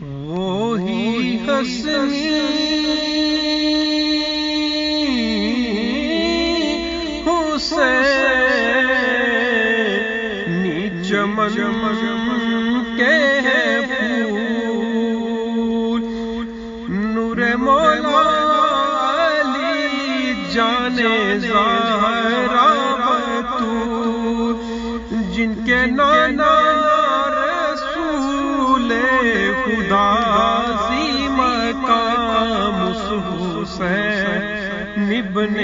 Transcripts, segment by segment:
وہی حسنی حسینی چمن کے پھول، نور مولا علی جانے زہرا بطول، جن کے نانا رسول خدا عظیم مقام حسین ابن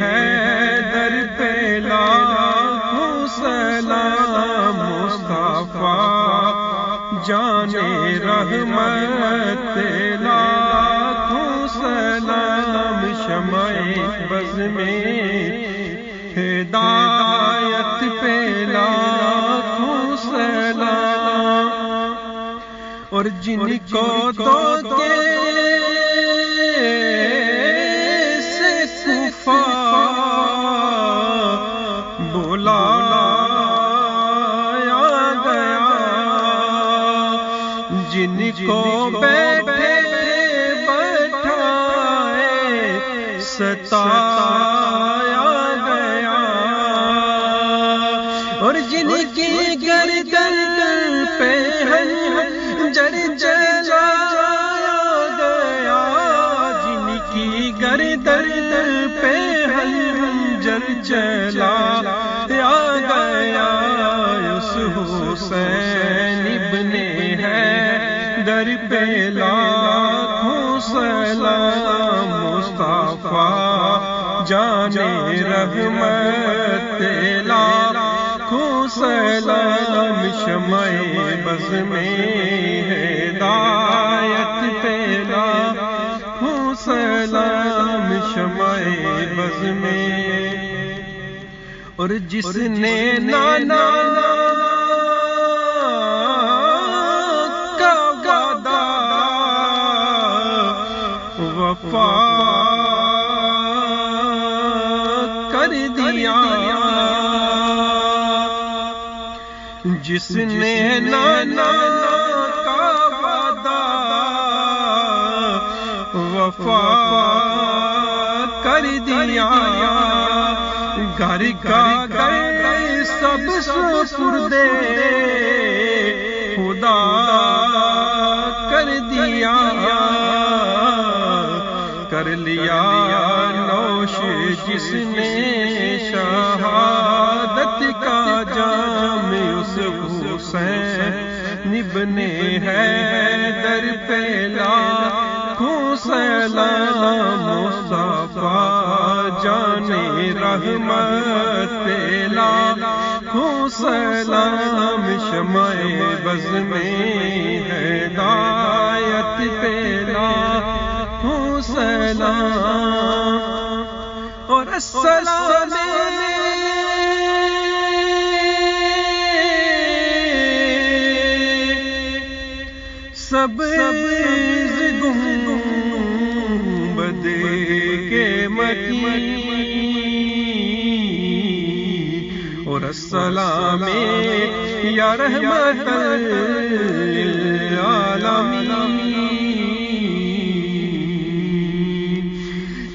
حیدر پہ لاکھوں سلام، مصطفیٰ جانے رحمت لاکھوں سلام، شمع بز میں ہدایت پہ لاکھوں سلام، اور جن کو تو سے بلایا گیا، جن کو بیٹھے بٹھائے ستایا گیا، اور جن کی گردن پہ خنجر چلایا گیا، جن کی گردن پہ خنجر چلایا گیا، اس حسین ابن حیدر پہ لاکھوں سلام، مصطفیٰ جانے رحمت لاکھوں سلام، شمع بز میں ہدایت پہ لاکھوں سلام، شمع بز میں، اور جس نے نانا کا وعدہ وفا کر دیا، جس نے نانا کا وعدہ وفا کر دیا، گھر کا گھر سب سپردے خدا کر دیا، کر لیا نوش جس نے شہادت کا جام، اس حسین ابن حیدر پہ لاکھوں سلام، مصطفیٰ جانے رحمت لاکھوں سلام، شمع بز میں ہدایت پہ لاکھوں سلام، اور السلام سبز گنبد کے مکین، اور السلام یا رحمت للعالمین،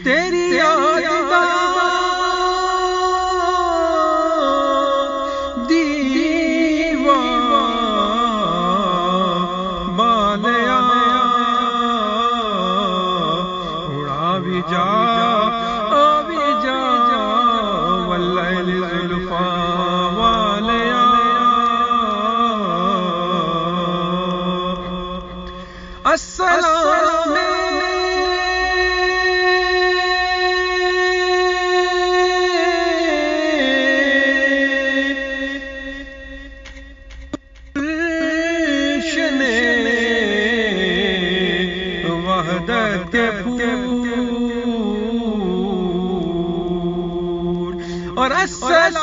تیری یاد واللیل زلفا والیا، السلام وحدت کے پھول، اور السلام